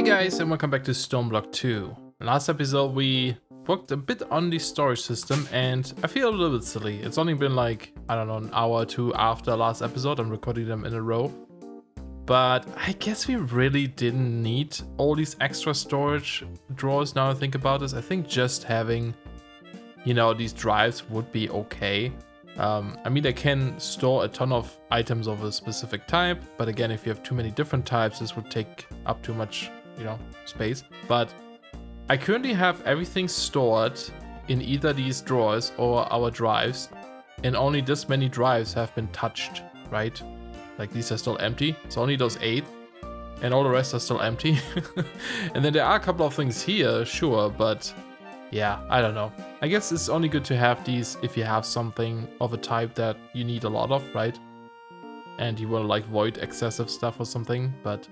Hey guys, and welcome back to Stoneblock 2. Last episode we worked a bit on the storage system and I feel a little bit silly. It's only been like, I don't know, an hour or two after last episode. I'm recording them in a row. But I guess we really didn't need all these extra storage drawers now I think about this. I think just having, you know, these drives would be okay. I mean, they can store a ton of items of a specific type, but again, if you have too many different types, this would take up too much, you know, space. But I currently have everything stored in either these drawers or our drives, and only this many drives have been touched, right? Like these are still empty, so only those 8, and all the rest are still empty. And then there are a couple of things here, sure, but yeah, I don't know. I guess it's only good to have these if you have something of a type that you need a lot of, right? And you want to like void excessive stuff or something, but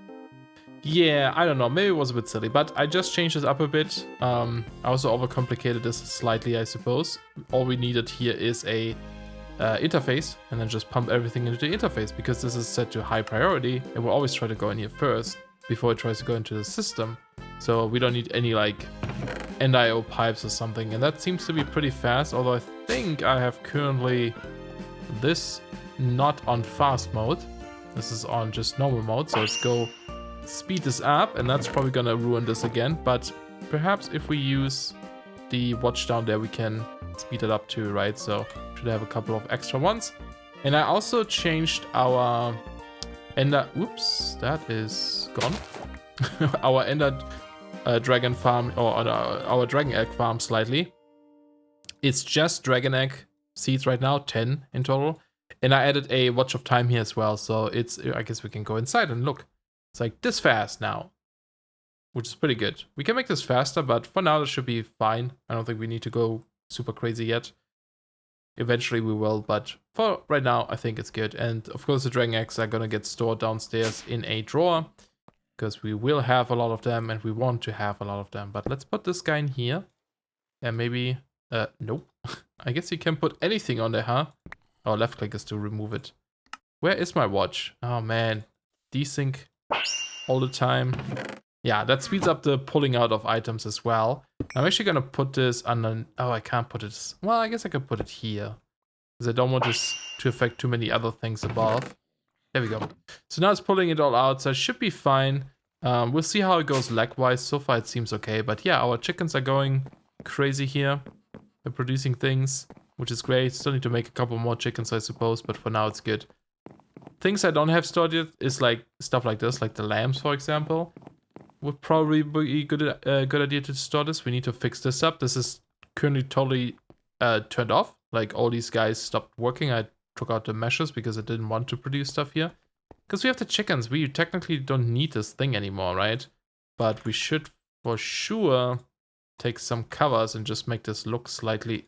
yeah, I don't know. Maybe it was a bit silly, but I just changed this up a bit. I also overcomplicated this slightly, I suppose. All we needed here is a interface, and then just pump everything into the interface because this is set to high priority, and we'll always try to go in here first before it tries to go into the system. So we don't need any like NIO pipes or something, and that seems to be pretty fast, although I think I have currently this not on fast mode. This is on just normal mode, so let's go speed this up, and that's probably gonna ruin this again, but perhaps if we use the watch down there we can speed it up too, right? So should have a couple of extra ones. And I also changed our ender, oops, that is gone. Our ender dragon farm, or our dragon egg farm slightly. It's just dragon egg seeds right now, 10 in total, and I added a watch of time here as well, so it's, I guess we can go inside and look. It's like this fast now, which is pretty good. We can make this faster, but for now this should be fine. I don't think we need to go super crazy yet. Eventually we will, but for right now I think it's good. And of course the dragon eggs are gonna get stored downstairs in a drawer, because we will have a lot of them and we want to have a lot of them. But let's put this guy in here. And maybe, nope. I guess you can put anything on there, huh? Oh, left click is to remove it. Where is my watch? Oh man, desync all the time. Yeah, that speeds up the pulling out of items as well. I'm actually gonna put this on an, oh, I can't put it, well, I guess I could put it here, because I don't want this to affect too many other things above. There we go. So now it's pulling it all out, so it should be fine. We'll see how it goes lag-wise. So far it seems okay, but yeah, our chickens are going crazy here. They're producing things, which is great. Still need to make a couple more chickens, I suppose, but for now it's good. Things I don't have stored yet is like stuff like this, like the lambs, for example. Would probably be a good idea to store this. We need to fix this up. This is currently totally turned off. Like all these guys stopped working. I took out the meshes because I didn't want to produce stuff here. Because we have the chickens, we technically don't need this thing anymore, right? But we should for sure take some covers and just make this look slightly,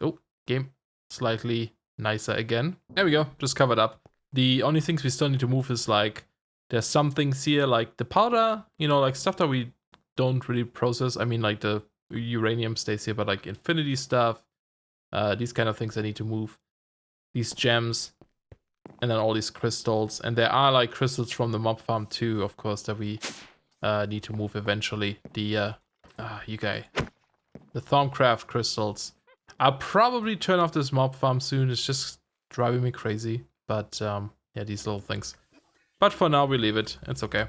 slightly nicer again. There we go, just covered up. The only things we still need to move is like, there's some things here like the powder, you know, like stuff that we don't really process. I mean, like the uranium stays here, but like infinity stuff, these kind of things I need to move. These gems. And then all these crystals, and there are like crystals from the mob farm too, of course, that we need to move eventually. The the Thorncraft crystals. I'll probably turn off this mob farm soon. It's just driving me crazy. But yeah, these little things. But for now we leave it. It's okay.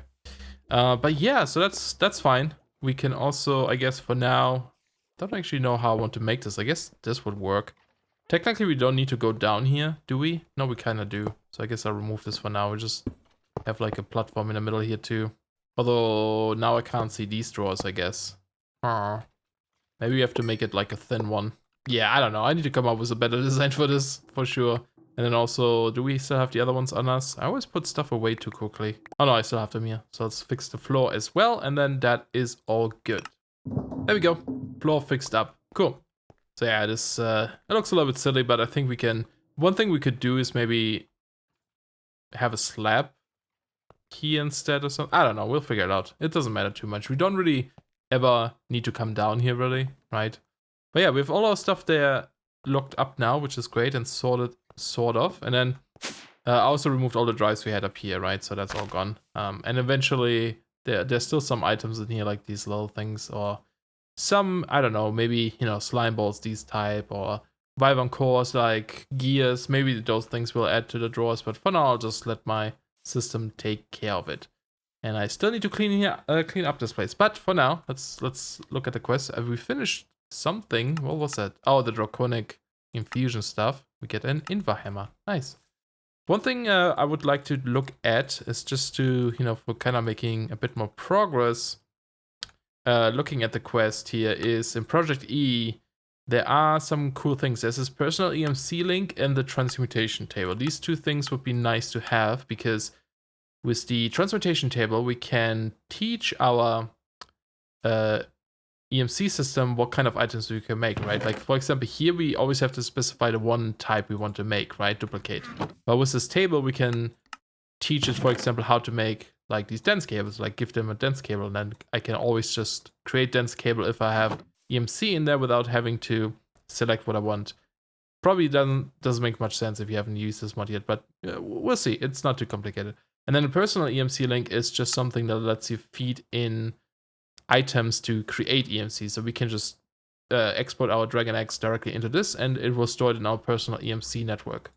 But yeah, so that's fine. We can also, I guess, for now, don't actually know how I want to make this. I guess this would work. Technically, we don't need to go down here, do we? No, we kind of do. So I guess I'll remove this for now. We just have like a platform in the middle here too. Although now I can't see these drawers, I guess. Maybe we have to make it like a thin one. Yeah, I don't know. I need to come up with a better design for this, for sure. And then also, do we still have the other ones on us? I always put stuff away too quickly. Oh no, I still have them here. So let's fix the floor as well. And then that is all good. There we go. Floor fixed up. Cool. So yeah, this it looks a little bit silly, but I think we can. One thing we could do is maybe have a slab here instead or something. I don't know. We'll figure it out. It doesn't matter too much. We don't really ever need to come down here, really, right? But yeah, we have all our stuff there locked up now, which is great, and sorted, sort of. And then I also removed all the drives we had up here, right? So that's all gone. And eventually there's still some items in here like these little things, or some, I don't know, maybe, you know, slime balls, these type, or Vyvern cores like gears. Maybe those things will add to the drawers, but for now I'll just let my system take care of it. And I still need to clean up this place. But for now, let's look at the quest. Have we finished something? What was that? Oh, the draconic infusion stuff. We get an Inva-hammer. Nice. One thing I would like to look at is just to, you know, for kind of making a bit more progress. Looking at the quest here is in Project E, there are some cool things. There's this personal EMC link and the transmutation table. These two things would be nice to have because with the transmutation table, we can teach our EMC system what kind of items we can make, right? Like, for example, here we always have to specify the one type we want to make, right? Duplicate. But with this table, we can teach it, for example, how to make like these dense cables, like give them a dense cable, and then I can always just create dense cable if I have EMC in there without having to select what I want. Probably doesn't make much sense if you haven't used this mod yet, but we'll see. It's not too complicated. And then the personal EMC link is just something that lets you feed in items to create EMC. So we can just export our Dragon Eggs directly into this, and it will store it in our personal EMC network.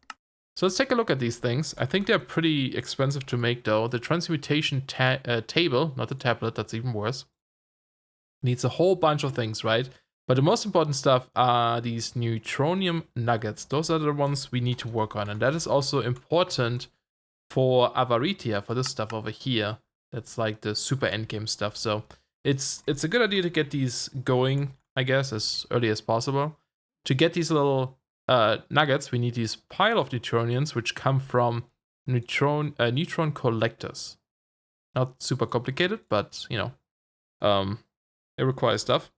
So let's take a look at these things. I think they're pretty expensive to make though. The transmutation table, not the tablet, that's even worse, needs a whole bunch of things, right? But the most important stuff are these neutronium nuggets. Those are the ones we need to work on. And that is also important for Avaritia, for this stuff over here. That's like the super endgame stuff. So it's a good idea to get these going, I guess, as early as possible. To get these little nuggets, we need these pile of neutronians, which come from neutron collectors. Not super complicated, but you know, it requires stuff.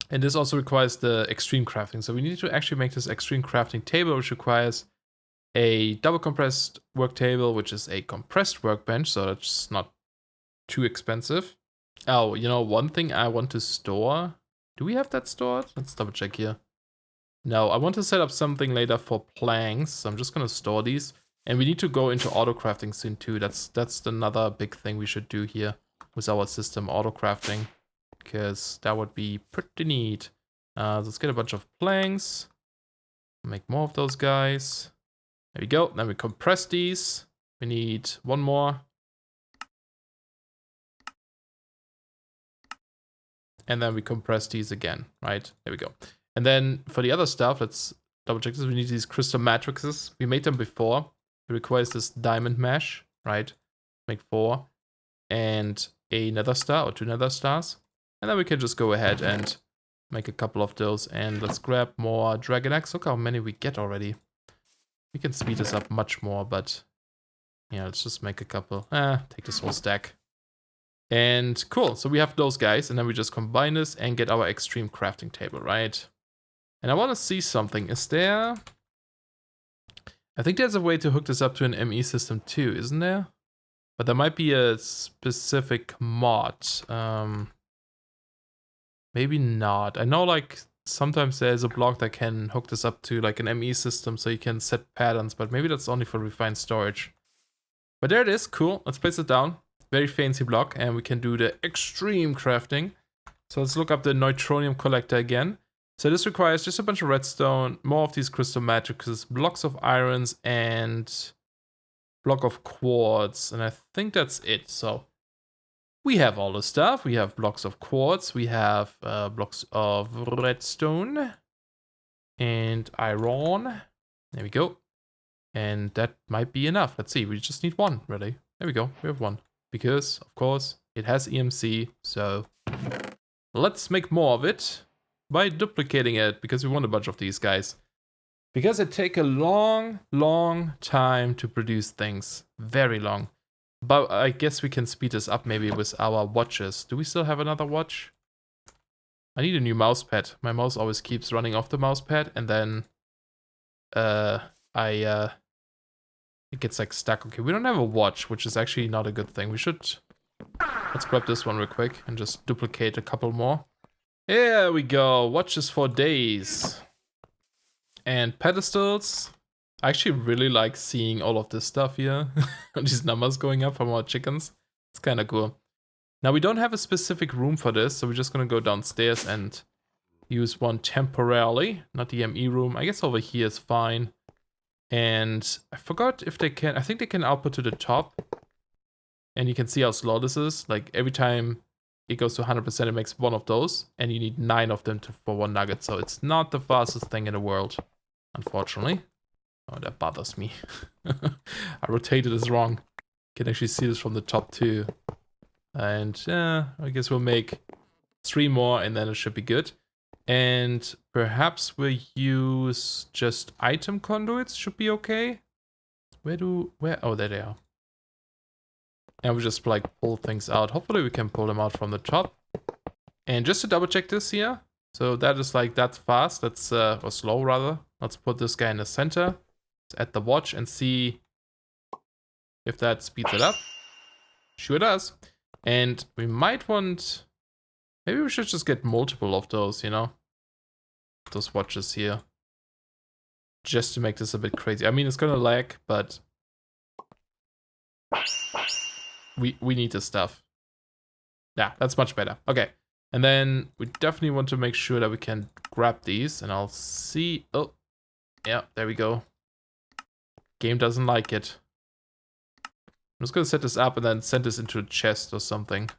And this also requires the extreme crafting. So we need to actually make this extreme crafting table, which requires a double compressed work table, which is a compressed workbench. So that's not too expensive. Oh, you know, one thing I want to store. Do we have that stored? Let's double check here. No, I want to set up something later for planks. So I'm just going to store these. And we need to go into auto crafting soon too. That's another big thing we should do here with our system, auto crafting. Because that would be pretty neat. Let's get a bunch of planks. Make more of those guys. There we go. Then we compress these. We need one more. And then we compress these again, right? There we go. And then for the other stuff, let's double check this. We need these crystal matrices. We made them before. It requires this diamond mesh, right? Make 4. And a nether star or 2 nether stars. And then we can just go ahead and make a couple of those. And let's grab more dragon eggs. Look how many we get already. We can speed this up much more, but yeah, let's just make a couple. Take this whole stack. And cool, so we have those guys, and then we just combine this and get our extreme crafting table, right? And I want to see something. Is there... I think there's a way to hook this up to an ME system too, isn't there? But there might be a specific mod. Maybe not. I know like sometimes there's a block that can hook this up to like an ME system so you can set patterns, but maybe that's only for refined storage. But there it is, cool. Let's place it down. Very fancy block, and we can do the extreme crafting. So let's look up the neutronium collector again. So this requires just a bunch of redstone, more of these crystal matrices, blocks of irons, and block of quartz. And I think that's it. So we have all the stuff. We have blocks of quartz. We have blocks of redstone and iron. There we go. And that might be enough. Let's see. We just need 1, really. There we go. We have 1. Because, of course, it has EMC. So let's make more of it by duplicating it. Because we want a bunch of these guys. Because it takes a long, long time to produce things. Very long. But I guess we can speed this up maybe with our watches. Do we still have another watch? I need a new mouse pad. My mouse always keeps running off the mouse pad, and then it gets like stuck. Okay, we don't have a watch, which is actually not a good thing. We should... Let's grab this one real quick and just duplicate a couple more. There we go. Watches for days. And pedestals. I actually really like seeing all of this stuff here. These numbers going up from our chickens. It's kind of cool. Now we don't have a specific room for this, so we're just gonna go downstairs and use one temporarily, not the ME room. I guess over here is fine. And I forgot if they can, I think they can output to the top. And you can see how slow this is. Like every time it goes to 100%, it makes one of those. And you need 9 of them for 1 nugget. So it's not the fastest thing in the world, unfortunately. Oh, that bothers me. I rotated this wrong. You can actually see this from the top too. And I guess we'll make 3 more and then it should be good. And perhaps we'll use just item conduits, should be okay. Oh, there they are. And we just like pull things out. Hopefully we can pull them out from the top. And just to double check this here. So that is like, that's fast, that's, or slow rather. Let's put this guy in the center. Let's add the watch and see if that speeds it up. Sure does. And we might want, maybe we should just get multiple of those, you know? Those watches here. Just to make this a bit crazy. I mean, it's gonna lag, but we need this stuff. Yeah, that's much better. Okay. And then we definitely want to make sure that we can grab these, and I'll see. Oh, yeah, there we go. Game doesn't like it. I'm just gonna set this up and then send this into a chest or something.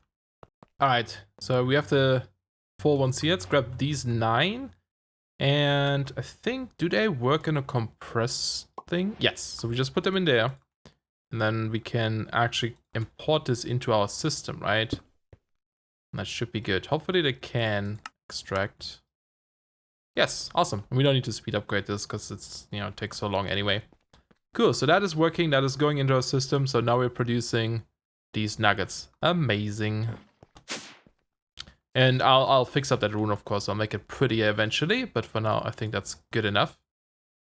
Alright, so we have the 4 ones here. Let's grab these 9. And I think, do they work in a compress thing? Yes, so we just put them in there. And then we can actually import this into our system, right? And that should be good. Hopefully they can extract. Yes, awesome. And we don't need to speed upgrade this because it's, you know, it takes so long anyway. Cool, so that is working. That is going into our system. So now we're producing these nuggets. Amazing. And I'll fix up that rune, of course. I'll make it prettier eventually. But for now, I think that's good enough.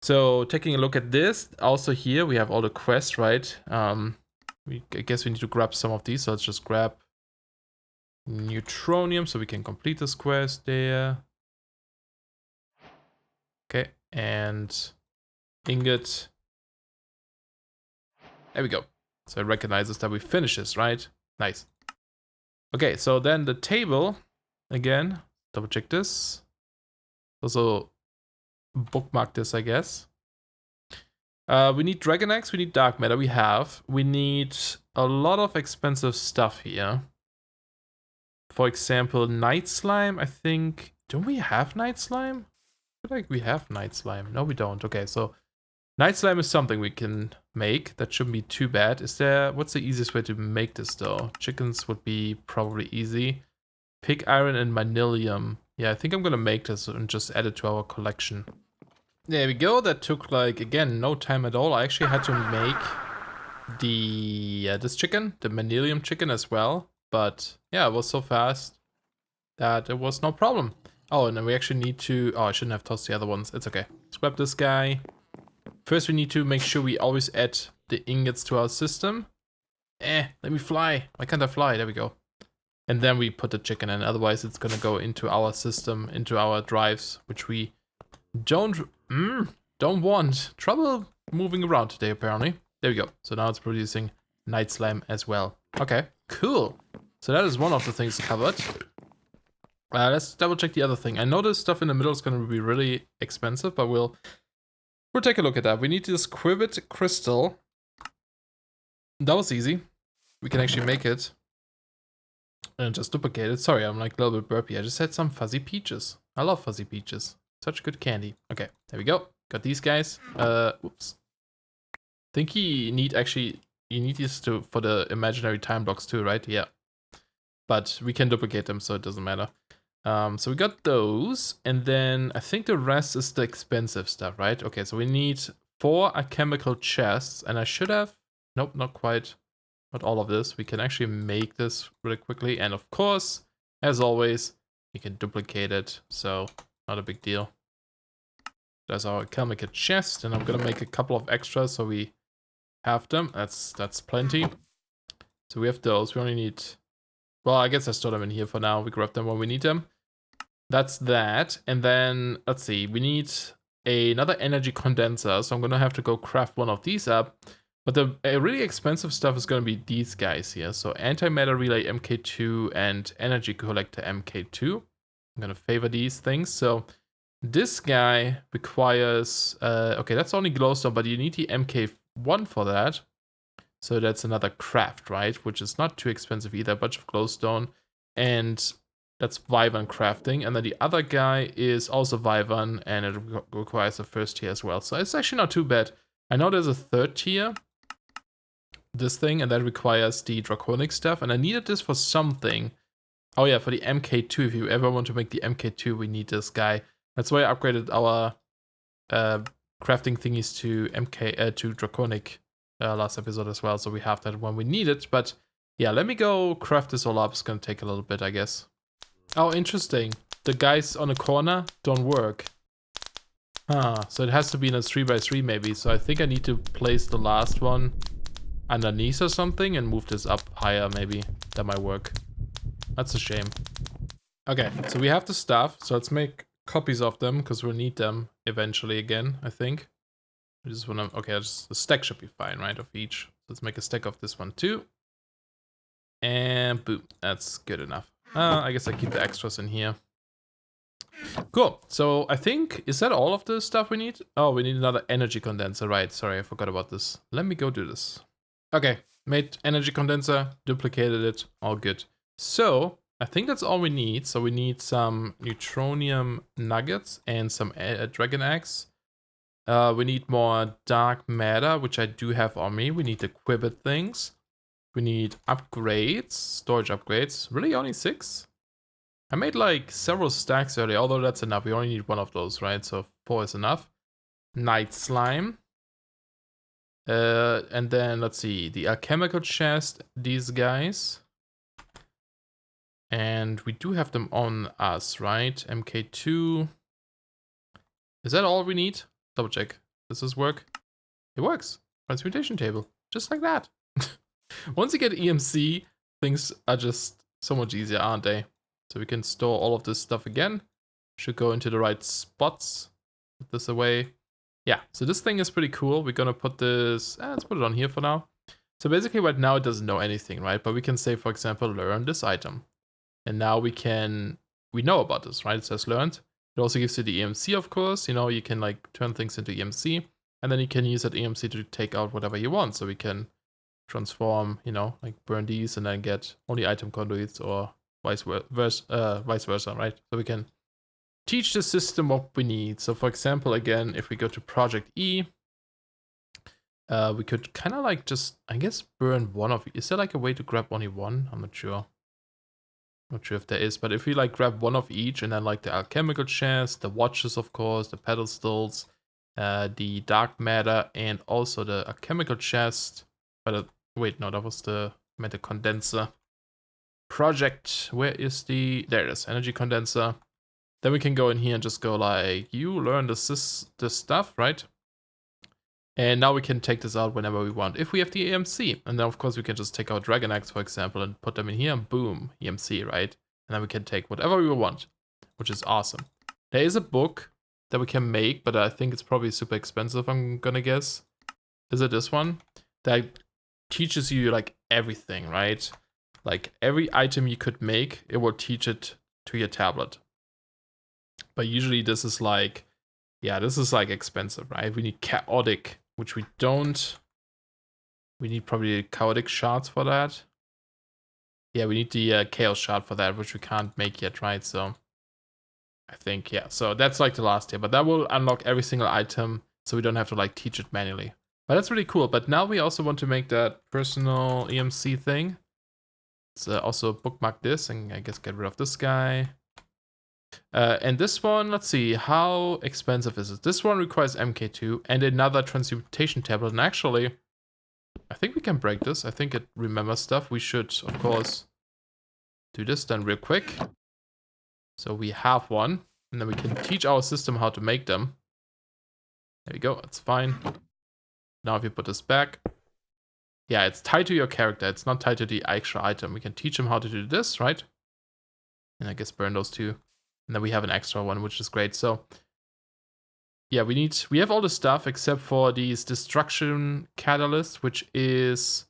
So taking a look at this, also here we have all the quests, right? I guess we need to grab some of these. So let's just grab neutronium so we can complete this quest there. Okay, and ingot. There we go. So it recognizes that we finish this, right? Nice. Okay, so then the table, again, double check this. Also bookmark this, I guess. We need dragon eggs, we need dark matter, we have. We need a lot of expensive stuff here. For example, night slime, I think. Don't we have night slime? I feel like we have night slime. No, we don't. Okay, so night slime is something we can make. That shouldn't be too bad. Is there, what's the easiest way to make this though? Chickens would be probably easy. Pig iron and manilium. Yeah, I think I'm gonna make this and just add it to our collection. There we go. That took like, again, no time at all. I actually had to make the this chicken, the manilium chicken as well. But yeah, it was so fast that it was no problem. Oh, and then we actually need to, oh, I shouldn't have tossed the other ones. It's okay. Let's grab this guy. First, we need to make sure we always add the ingots to our system. Let me fly. Why can't I fly? There we go. And then we put the chicken in. Otherwise, it's going to go into our system, into our drives, which we don't want. Trouble moving around today, apparently. There we go. So now it's producing night slime as well. Okay, cool. So that is one of the things covered. Let's double check the other thing. I know this stuff in the middle is going to be really expensive, but we'll take a look at that. We need this quivet crystal. That was easy. We can actually make it. And just duplicate it. Sorry, I'm like a little bit burpy. I just had some fuzzy peaches. I love fuzzy peaches. Such good candy. Okay, there we go. Got these guys. Whoops. I think you need these for the imaginary time blocks too, right? Yeah. But we can duplicate them, so it doesn't matter. So we got those, and then I think the rest is the expensive stuff, right? Okay, so we need 4 alchemical chests, and I should have, nope, not quite, not all of this. We can actually make this really quickly, and of course, as always, we can duplicate it, so not a big deal. There's our alchemical chest, and I'm gonna make a couple of extras so we have them. That's plenty. So we have those. We only need, well, I guess I store them in here for now. We grab them when we need them. That's that. And then, let's see, we need another energy condenser. So I'm going to have to go craft one of these up. But the really expensive stuff is going to be these guys here. So antimatter relay MK2 and energy collector MK2. I'm going to favor these things. So this guy requires, okay, that's only glowstone, but you need the MK1 for that. So that's another craft, right? Which is not too expensive either. A bunch of glowstone. And that's Wyvern crafting. And then the other guy is also Wyvern, and it requires a first tier as well. So it's actually not too bad. I know there's a third tier, this thing, and that requires the draconic stuff. And I needed this for something. Oh yeah, for the MK2. If you ever want to make the MK2, we need this guy. That's why I upgraded our crafting thingies to to draconic last episode as well. So we have that when we need it. But yeah, let me go craft this all up. It's gonna take a little bit, I guess. Oh, interesting. The guys on the corner don't work. So it has to be in a 3x3 maybe. So I think I need to place the last one underneath or something and move this up higher maybe. That might work. That's a shame. Okay, so we have the stuff. So let's make copies of them because we'll need them eventually again, I think. I just want to, okay, just, the stack should be fine, right, of each. So let's make a stack of this one too. And boom, that's good enough. I guess I keep the extras in here. Cool, so I think, is that all of the stuff we need? Oh, we need another energy condenser, right, sorry, I forgot about this. Let me go do this. Okay, made energy condenser, duplicated it, all good. So, I think that's all we need. So we need some neutronium nuggets and some dragon eggs. We need more dark matter, which I do have on me. We need the quibbit things. We need upgrades, storage upgrades. Really only 6? I made like several stacks earlier, although that's enough. We only need 1 of those, right? So 4 is enough. Night slime. And then let's see, the alchemical chest, these guys. And we do have them on us, right? MK2. Is that all we need? Double check. Does this work? It works. Transmutation table. Just like that. Once you get EMC, things are just so much easier, aren't they? So we can store all of this stuff again. Should go into the right spots. Put this away. Yeah, so this thing is pretty cool. We're gonna put this, let's put it on here for now. So basically right now it doesn't know anything, right? But we can say, for example, learn this item. And now we know about this, right? It says learned. It also gives you the EMC, of course. You know, you can like turn things into EMC. And then you can use that EMC to take out whatever you want. So we can transform, you know, like burn these and then get only item conduits or vice versa, right? So we can teach the system what we need. So for example, again, if we go to Project E, we could kind of like just, I guess, burn one of, is there like a way to grab only one? I'm not sure. Not sure if there is, but if we like grab one of each and then like the alchemical chest, the watches, of course, the pedestals, the dark matter, and also the alchemical chest. But wait, no, that was the matter condenser. Project, where is the, there it is, energy condenser. Then we can go in here and just go like, you learn this stuff, right? And now we can take this out whenever we want, if we have the EMC. And then of course we can just take out Dragon Eggs, for example, and put them in here, and boom, EMC, right? And then we can take whatever we want, which is awesome. There is a book that we can make, but I think it's probably super expensive, I'm gonna guess. Is it this one? That teaches you like everything, right? Like every item you could make, it will teach it to your tablet. But usually this is like, yeah, this is like expensive, right? We need chaotic, which we don't. We need probably chaotic shards for that. Yeah, we need the chaos shard for that, which we can't make yet, right? So I think, yeah. So that's like the last tier, but that will unlock every single item, so we don't have to like teach it manually. But that's really cool. But now we also want to make that personal EMC thing. Let's also bookmark this and I guess get rid of this guy. And this one, let's see, how expensive is it? This one requires MK2 and another transmutation tablet. And actually, I think we can break this. I think it remembers stuff. We should, of course, do this then real quick. So we have one, and then we can teach our system how to make them. There we go, it's fine. Now if you put this back, yeah, it's tied to your character. It's not tied to the extra item. We can teach him how to do this, right? And I guess burn those two. And then we have an extra one, which is great. So yeah, we have all the stuff except for these destruction catalysts, which is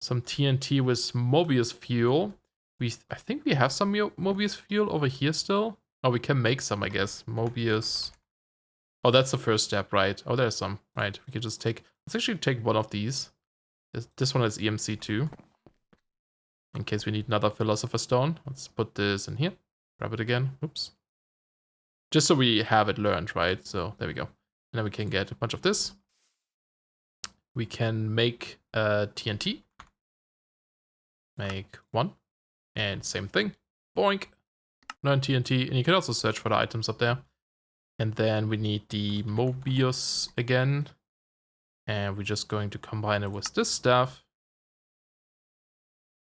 some TNT with Mobius fuel. I think we have some Mobius fuel over here still. Oh, we can make some, I guess. Mobius. Oh, that's the first step, right? Oh, there's some. Right, we can just take... Let's actually take one of these. This one has EMC too. In case we need another Philosopher's Stone. Let's put this in here. Grab it again. Oops. Just so we have it learned, right? So, there we go. And then we can get a bunch of this. We can make TNT. Make one. And same thing. Boink. Learn TNT. And you can also search for the items up there. And then we need the Mobius again. And we're just going to combine it with this stuff.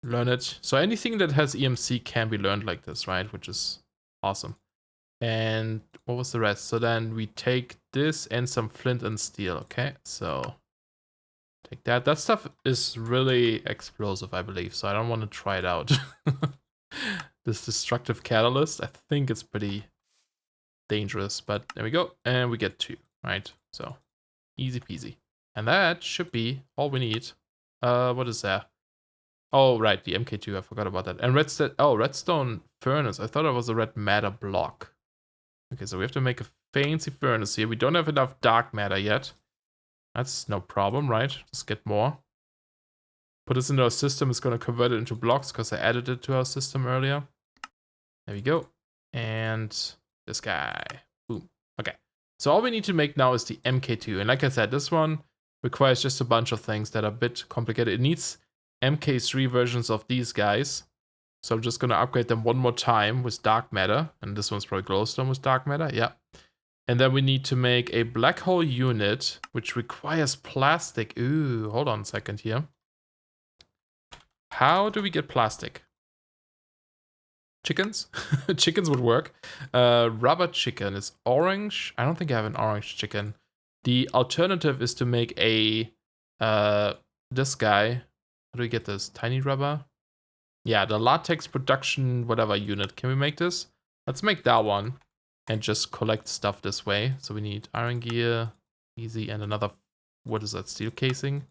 Learn it. So anything that has EMC can be learned like this, right? Which is awesome. And what was the rest? So then we take this and some flint and steel, okay? So take that. That stuff is really explosive, I believe. So I don't want to try it out. This destructive catalyst, I think it's pretty dangerous, but there we go. And we get 2, right? So easy peasy. And that should be all we need. What is that? Oh, right, the MK2, I forgot about that. And redstone furnace. I thought it was a red matter block. Okay, so we have to make a fancy furnace here. We don't have enough dark matter yet. That's no problem, right? Just get more. Put this into our system. It's going to convert it into blocks because I added it to our system earlier. There we go. And this guy. Boom. Okay. So all we need to make now is the MK2. And like I said, this one requires just a bunch of things that are a bit complicated. It needs MK3 versions of these guys. So I'm just going to upgrade them one more time with dark matter. And this one's probably glowstone with dark matter. Yeah. And then we need to make a black hole unit, which requires plastic. Ooh, hold on a second here. How do we get plastic? Chickens? Chickens would work. Rubber chicken is orange. I don't think I have an orange chicken. The alternative is to make a, this guy. How do we get this? Tiny rubber? Yeah, the latex production whatever unit. Can we make this? Let's make that one and just collect stuff this way. So we need iron gear, easy, and another, what is that, steel casing?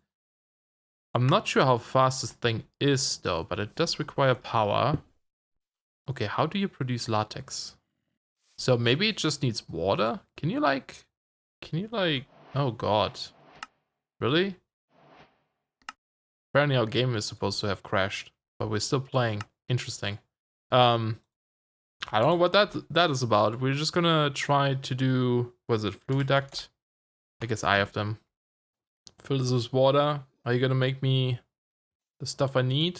I'm not sure how fast this thing is though, but it does require power. Okay, how do you produce latex? So maybe it just needs water? Can you like, oh god. Really? Apparently our game is supposed to have crashed, but we're still playing. Interesting. I don't know what that is about. We're just gonna try to do, was it fluid duct? I guess I have them. Fill this with water. Are you gonna make me the stuff I need?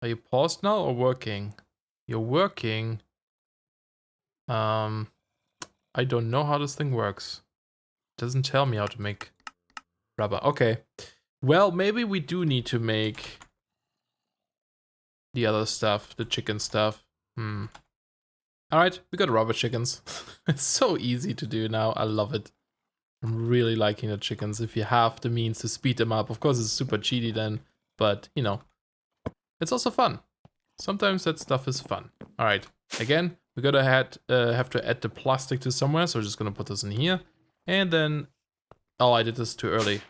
Are you paused now or working? You're working. I don't know how this thing works. It doesn't tell me how to make rubber. Okay. Well, maybe we do need to make the other stuff, the chicken stuff. Alright, we got rubber chickens. It's so easy to do now. I love it. I'm really liking the chickens. If you have the means to speed them up. Of course, it's super cheaty then, but you know, it's also fun. Sometimes that stuff is fun. Alright, again, we're gonna have to add the plastic to somewhere, so we're just gonna put this in here. And then, oh, I did this too early.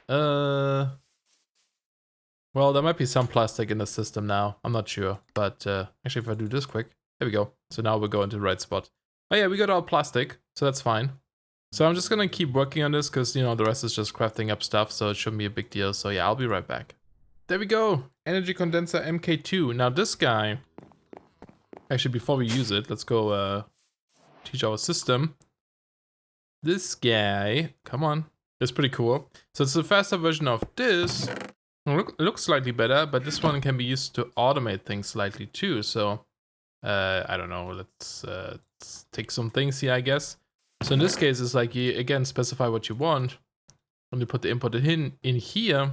Well, there might be some plastic in the system now. I'm not sure, but actually if I do this quick, there we go. So now we're going to the right spot. Oh yeah, we got our plastic, so that's fine. So I'm just gonna keep working on this because, you know, the rest is just crafting up stuff, so it shouldn't be a big deal. So yeah, I'll be right back. There we go. Energy condenser MK2. Now this guy, actually before we use it, let's go teach our system. This guy, come on, it's pretty cool. So it's a faster version of this. It looks slightly better, but this one can be used to automate things slightly too. So I don't know, let's take some things here, I guess. So in this case, it's like you again specify what you want, and you put the input in here,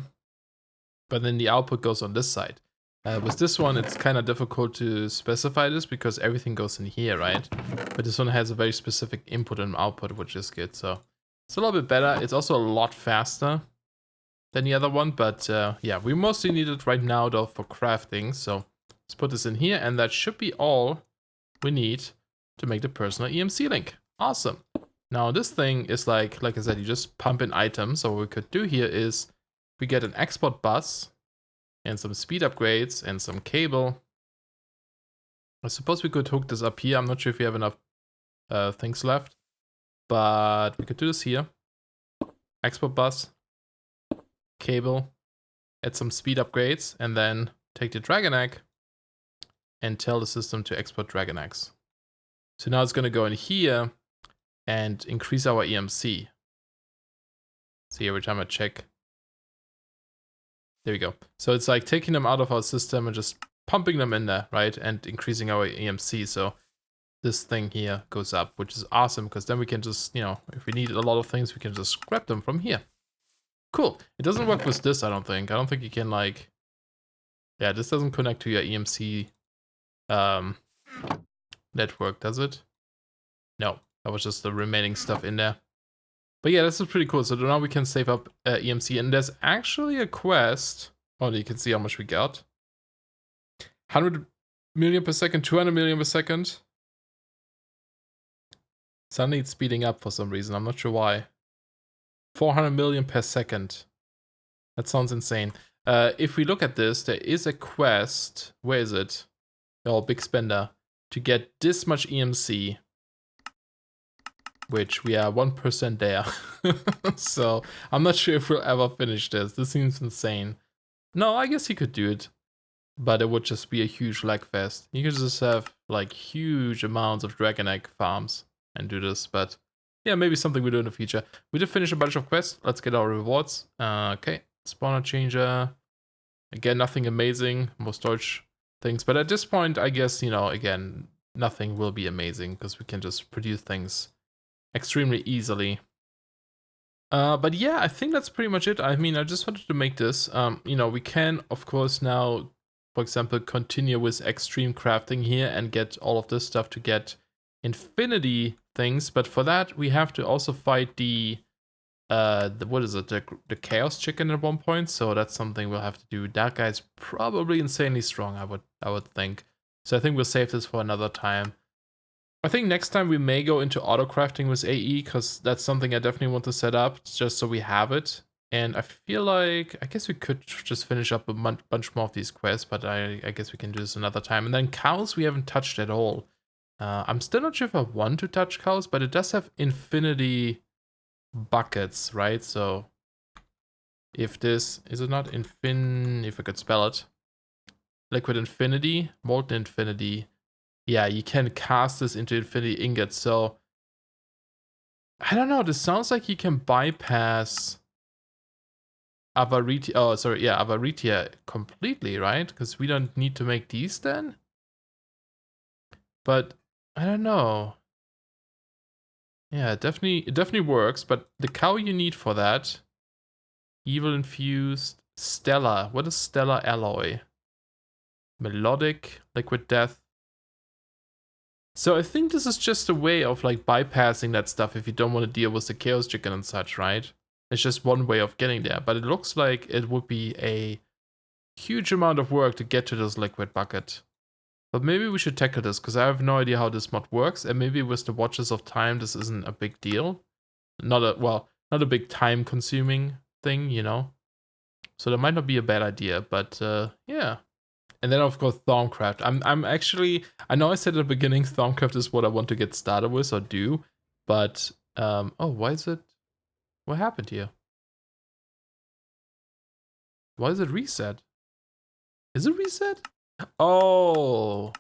but then the output goes on this side. With this one, it's kind of difficult to specify this because everything goes in here, right? But this one has a very specific input and output, which is good. So it's a little bit better. It's also a lot faster than the other one, but yeah, we mostly need it right now though for crafting. So let's put this in here, and that should be all we need to make the personal EMC link. Awesome. Now this thing is like I said, you just pump in items. So what we could do here is we get an export bus and some speed upgrades and some cable. I suppose we could hook this up here. I'm not sure if we have enough things left, but we could do this here. Export bus, cable, add some speed upgrades, and then take the Dragon Egg and tell the system to export Dragon Eggs. So now it's going to go in here and increase our EMC. See, every time I check. There we go. So it's like taking them out of our system and just pumping them in there, right? And increasing our EMC. So this thing here goes up, which is awesome because then we can just, you know, if we need a lot of things, we can just grab them from here. Cool. It doesn't work with this, I don't think. I don't think you can like, yeah, this doesn't connect to your EMC network, does it? No, that was just the remaining stuff in there. But yeah, this is pretty cool. So now we can save up EMC, and there's actually a quest. Oh, you can see how much we got. 100 million per second, 200 million per second. Suddenly it's speeding up for some reason. I'm not sure why. 400 million per second. That sounds insane. If we look at this, there is a quest. Where is it? Oh, big spender. To get this much EMC. Which we are 1% there. So I'm not sure if we'll ever finish this. This seems insane. No, I guess he could do it. But it would just be a huge lag fest. You could just have like huge amounts of Dragon Egg farms and do this. But yeah, maybe something we do in the future. We did finish a bunch of quests. Let's get our rewards. Okay, spawner changer. Again, nothing amazing. More storage things. But at this point, I guess, you know, again, nothing will be amazing because we can just produce things extremely easily. But yeah, I think that's pretty much it. I mean, I just wanted to make this. You know, we can, of course, now, for example, continue with extreme crafting here and get all of this stuff to get infinity things. But for that, we have to also fight the what is it? The chaos chicken at one point. So that's something we'll have to do. That guy's probably insanely strong, I would think. So I think we'll save this for another time. I think next time we may go into auto crafting with AE, because that's something I definitely want to set up just so we have it. And I feel like, I guess we could just finish up a bunch more of these quests, but I guess we can do this another time. And then cows we haven't touched at all. I'm still not sure if I want to touch cows, but it does have infinity buckets, right? So if this, is it not if I could spell it. Liquid infinity, molten infinity. Yeah, you can cast this into infinity ingots, so I don't know, this sounds like you can bypass Avaritia, oh sorry, yeah, Avaritia completely, right? Because we don't need to make these then? But I don't know. Yeah, it definitely works, but the cow you need for that, evil infused, stellar. What is stellar alloy? Melodic, liquid death. So I think this is just a way of like bypassing that stuff if you don't want to deal with the chaos chicken and such, right? It's just one way of getting there, but it looks like it would be a huge amount of work to get to this liquid bucket. But maybe we should tackle this, because I have no idea how this mod works, and maybe with the Watches of Time this isn't a big deal. Not a big time consuming thing, you know? So that might not be a bad idea, but yeah. And then of course Thaumcraft. I'm actually, I know I said at the beginning Thaumcraft is what I want to get started with or do, but oh, why is it, what happened here? Why is it reset? Is it reset? Oh,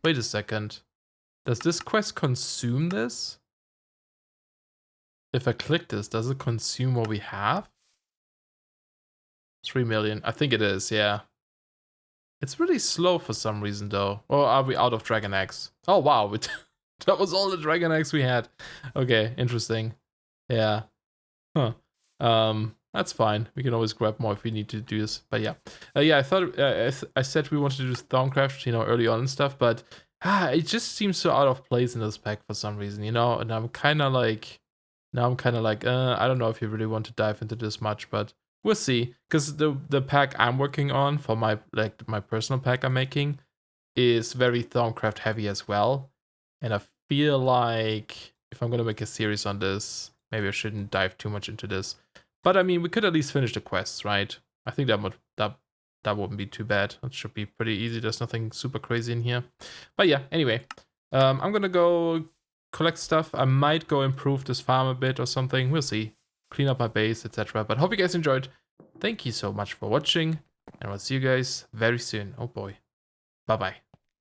wait a second. Does this quest consume this? If I click this, does it consume what we have? 3 million, I think it is, yeah. It's really slow for some reason though. Or are we out of Dragon Eggs? Oh wow, that was all the Dragon Eggs we had. Okay, interesting. Yeah. Huh. That's fine. We can always grab more if we need to do this. But yeah. Yeah, I thought I said we wanted to do Thaumcraft, you know, early on and stuff, but it just seems so out of place in this pack for some reason, you know, and I'm kinda like I don't know if you really want to dive into this much, but we'll see, because the pack I'm working on for my personal pack I'm making is very Thaumcraft heavy as well, and I feel like if I'm gonna make a series on this, maybe I shouldn't dive too much into this. But I mean, we could at least finish the quests, right? I think that wouldn't be too bad. It should be pretty easy. There's nothing super crazy in here. But yeah, anyway, I'm gonna go collect stuff. I might go improve this farm a bit or something. We'll see. Clean up my base, etc. But hope you guys enjoyed. Thank you so much for watching, and I'll see you guys very soon. Oh boy. Bye-bye.